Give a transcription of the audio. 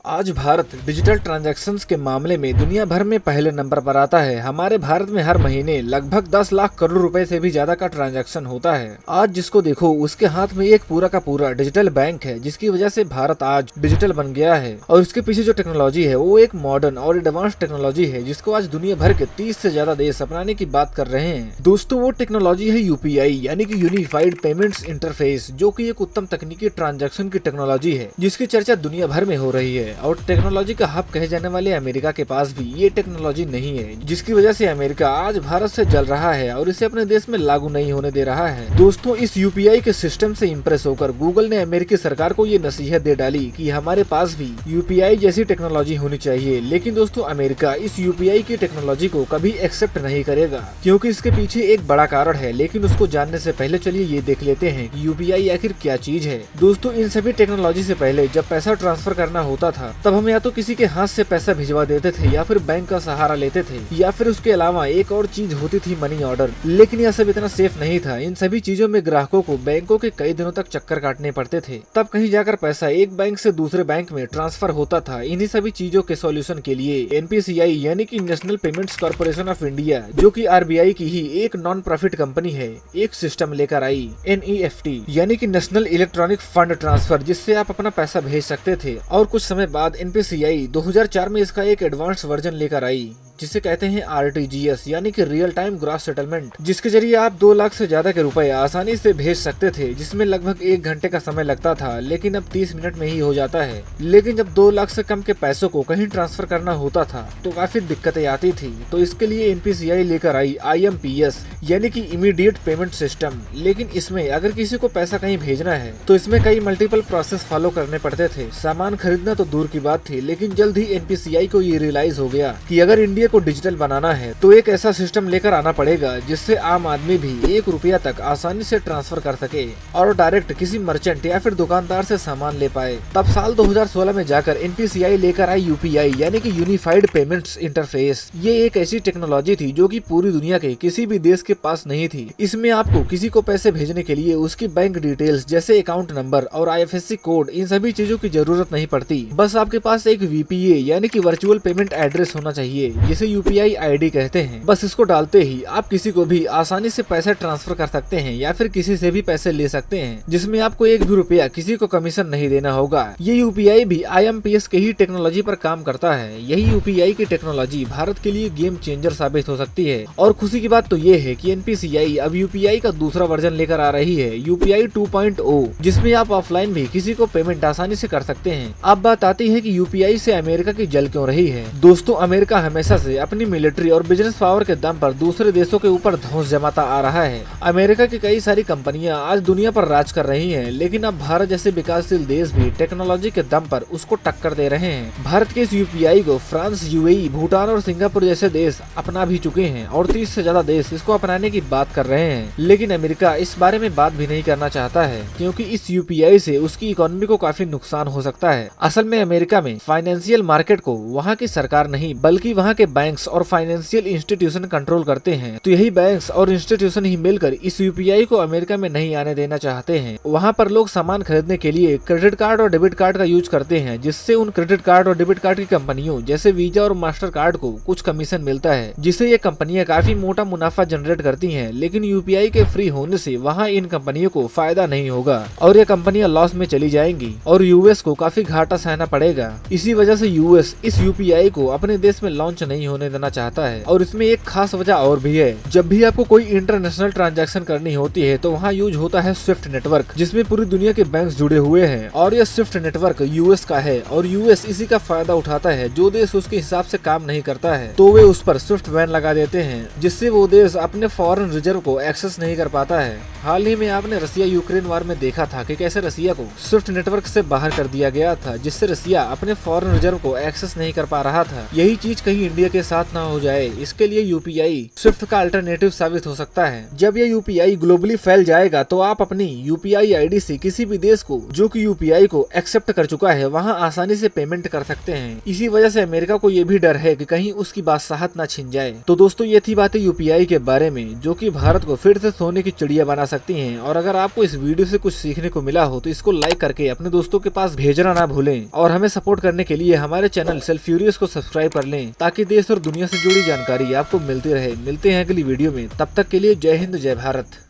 आज Bharat digital transactions के मामले में दुनिया भर में पहले नंबर पर आता है। हमारे भारत में हर महीने लगभग 10 लाख करोड़ रुपए से भी ज्यादा का ट्रांजैक्शन होता है। आज जिसको देखो उसके हाथ में एक पूरा का पूरा डिजिटल बैंक है, जिसकी वजह से भारत आज डिजिटल बन गया है। और इसके पीछे जो टेक्नोलॉजी है वो एक मॉडर्न और एडवांस टेक्नोलॉजी है, जिसको आज दुनिया भर के 30 से ज्यादा देश अपनाने की बात कर रहे हैं। दोस्तों, वो टेक्नोलॉजी है यूपीआई यानी कि यूनिफाइड पेमेंट्स इंटरफेस, जो की एक उत्तम तकनीकी ट्रांजैक्शन की टेक्नोलॉजी है, जिसकी चर्चा दुनिया भर में हो रही है। और टेक्नोलॉजी का हब कहे जाने वाले अमेरिका के पास भी ये टेक्नोलॉजी नहीं है, जिसकी वजह से अमेरिका आज भारत से जल रहा है और इसे अपने देश में लागू नहीं होने दे रहा है। दोस्तों, इस यूपीआई के सिस्टम से इम्प्रेस होकर गूगल ने अमेरिकी सरकार को ये नसीहत दे डाली कि हमारे पास भी यूपीआई जैसी टेक्नोलॉजी होनी चाहिए। लेकिन दोस्तों, अमेरिका इस यूपीआई की टेक्नोलॉजी को कभी एक्सेप्ट नहीं करेगा, क्योंकि इसके पीछे एक बड़ा कारण है। लेकिन उसको जानने से पहले चलिए ये देख लेते हैं कि यूपीआई आखिर क्या चीज है। दोस्तों, इन सभी टेक्नोलॉजी से पहले जब पैसा ट्रांसफर करना होता था, तब हम या तो किसी के हाथ से पैसा भिजवा देते थे या फिर बैंक का सहारा लेते थे, या फिर उसके अलावा एक और चीज होती थी मनी ऑर्डर। लेकिन यह सब इतना सेफ नहीं था। इन सभी चीजों में ग्राहकों को बैंकों के कई दिनों तक चक्कर काटने पड़ते थे, तब कहीं जाकर पैसा एक बैंक से दूसरे बैंक में ट्रांसफर होता था। इन्हीं सभी चीजों के सॉल्यूशन के लिए एनपीसीआई यानी कि national payments corporation of India, जो कि आरबीआई की ही एक नॉन प्रॉफिट कंपनी है, एक सिस्टम लेकर आई, एनईएफटी यानी कि नेशनल इलेक्ट्रॉनिक फंड ट्रांसफर, जिससे आप अपना पैसा भेज सकते थे। और कुछ समय बाद एनपीसीआई 2004 में इसका एक एडवांस वर्जन लेकर आई, जिसे कहते हैं आरटीजीएस यानी कि रियल टाइम ग्रॉस सेटलमेंट, जिसके जरिए आप 2 लाख से ज्यादा के रुपए आसानी से भेज सकते थे, जिसमें लगभग 1 घंटे का समय लगता था, लेकिन अब 30 मिनट में ही हो जाता है। लेकिन जब 2 लाख से कम के पैसों को कहीं ट्रांसफर करना होता था तो काफी दिक्कतें आती थी। तो इसके लिए एनपीसीआई लेकर आई आईएमपीएस यानी कि इमीडिएट पेमेंट सिस्टम। लेकिन इसमें अगर किसी को पैसा कहीं भेजना है तो इसमें कई मल्टीपल प्रोसेस फॉलो करने पड़ते थे। सामान खरीदना तो दूर की बात थी, लेकिन जल्द ही एनपीसीआई को ये रियलाइज हो गया कि अगर इंडिया को डिजिटल बनाना है तो एक ऐसा सिस्टम लेकर आना पड़ेगा जिससे आम आदमी भी 1 रुपया तक आसानी से ट्रांसफर कर सके और डायरेक्ट किसी मर्चेंट या फिर दुकानदार से सामान ले पाए। तब साल 2016 में जाकर एनपीसीआई लेकर आई यूपीआई यानी कि यूनिफाइड पेमेंट्स इंटरफेस। ये एक ऐसी टेक्नोलॉजी थी जो कि पूरी दुनिया के किसी भी देश के पास नहीं थी। इसमें आपको किसी को पैसे भेजने के लिए उसकी बैंक डिटेल्स जैसे अकाउंट नंबर और आईएफएससी कोड, इन सभी चीजों की जरूरत नहीं पड़ती। बस आपके पास एक वीपीए यानी कि वर्चुअल पेमेंट एड्रेस होना चाहिए, जिसे यूपीआई आईडी कहते हैं। बस इसको डालते ही आप किसी को भी आसानी से पैसे ट्रांसफर कर सकते हैं या फिर किसी से भी पैसे ले सकते हैं, जिसमें आपको 1 भी रुपया किसी को कमीशन नहीं देना होगा। ये यूपीआई भी आईएमपीएस के ही टेक्नोलॉजी पर काम करता है। यही यूपीआई की टेक्नोलॉजी भारत के लिए गेम चेंजर साबित हो सकती है। और खुशी की बात तो ये है कि एनपीसीआई अब यूपीआई का दूसरा वर्जन लेकर आ रही है, यूपीआई 2.0, जिसमें आप ऑफलाइन भी किसी को पेमेंट आसानी से कर सकते हैं। अब बात आती है कि यूपीआई से अमेरिका की जल क्यों रही है। दोस्तों, अमेरिका हमेशा से अपनी मिलिट्री और बिजनेस पावर के दम पर दूसरे देशों के ऊपर धौंस जमाता आ रहा है। अमेरिका की कई सारी कंपनियां आज दुनिया पर राज कर रही हैं, लेकिन अब भारत जैसे विकासशील देश भी टेक्नोलॉजी के दम पर उसको टक्कर दे रहे हैं। भारत के इस यूपीआई को फ्रांस, यूएई, भूटान और सिंगापुर जैसे देश अपना भी चुके हैं और 30 से ज्यादा देश इसको अपनाने की बात कर रहे हैं। लेकिन अमेरिका इस बारे में बात भी नहीं करना चाहता है, क्योंकि इस यूपीआई से उसकी इकोनॉमी को काफी नुकसान हो सकता है। असल में अमेरिका में फाइनेंशियल मार्केट को वहाँ की सरकार नहीं बल्कि वहाँ के बैंक्स और फाइनेंशियल इंस्टीट्यूशन कंट्रोल करते हैं। तो यही बैंक्स और इंस्टीट्यूशन ही मिलकर इस यूपीआई को अमेरिका में नहीं आने देना चाहते हैं। वहाँ पर लोग सामान खरीदने के लिए क्रेडिट कार्ड और डेबिट कार्ड का यूज करते हैं, जिससे उन क्रेडिट कार्ड और डेबिट कार्ड की कंपनियों जैसे वीजा और मास्टर कार्ड को कुछ कमीशन मिलता है, जिससे ये कंपनियां काफी मोटा मुनाफा जनरेट करती हैं। लेकिन यूपीआई के फ्री होने से वहाँ इन कंपनियों को फायदा नहीं होगा और ये कंपनियां लॉस में चली जाएंगी और यूएस को काफी घाटा सहना पड़ेगा। इसी वजह से यूएस इस यूपीआई को अपने देश में लॉन्च नहीं होने देना चाहता है। और इसमें एक खास वजह और भी है। जब भी आपको कोई इंटरनेशनल ट्रांजैक्शन करनी होती है तो वहाँ यूज होता है स्विफ्ट नेटवर्क, जिसमें पूरी दुनिया के बैंक्स जुड़े हुए हैं। और यह स्विफ्ट नेटवर्क यूएस का है और यूएस इसी का फायदा उठाता है। जो देश उसके हिसाब से काम नहीं करता है तो वे उस पर स्विफ्ट बैन लगा देते हैं, जिससे वो देश अपने फॉरेन रिजर्व को एक्सेस नहीं कर पाता है। हाल ही में आपने रसिया यूक्रेन वार में देखा था कि कैसे रसिया को स्विफ्ट नेटवर्क से बाहर कर दिया गया था, जिससे रसिया अपने फॉरेन रिजर्व को एक्सेस नहीं कर पा रहा था। यही चीज कहीं इंडिया के साथ ना हो जाए, इसके लिए यूपीआई स्विफ्ट का अल्टरनेटिव साबित हो सकता है। जब ये यूपीआई ग्लोबली फैल जाएगा तो आप अपनी यूपीआई आईडी से किसी भी देश को जो कि यूपीआई को एक्सेप्ट कर चुका है वहां आसानी से पेमेंट कर सकते हैं। इसी वजह से अमेरिका को ये भी डर है कि कहीं उसकी बादशाहत ना छिन जाए। तो दोस्तों ये थी बातें यूपीआई के बारे में जो कि भारत को फिर से सोने की चिड़िया बना सकती हैं। और अगर आपको इस वीडियो से कुछ सीखने को मिला हो तो इसको लाइक करके अपने दोस्तों के पास भेजना ना भूलें और हमें सपोर्ट करने के लिए हमारे चैनल सेल्फ फ्यूरियस को सब्सक्राइब कर लें ताकि देश और दुनिया से जुड़ी जानकारी आपको मिलती रहे। मिलते हैं अगली वीडियो में, तब तक के लिए जय हिंद जय भारत।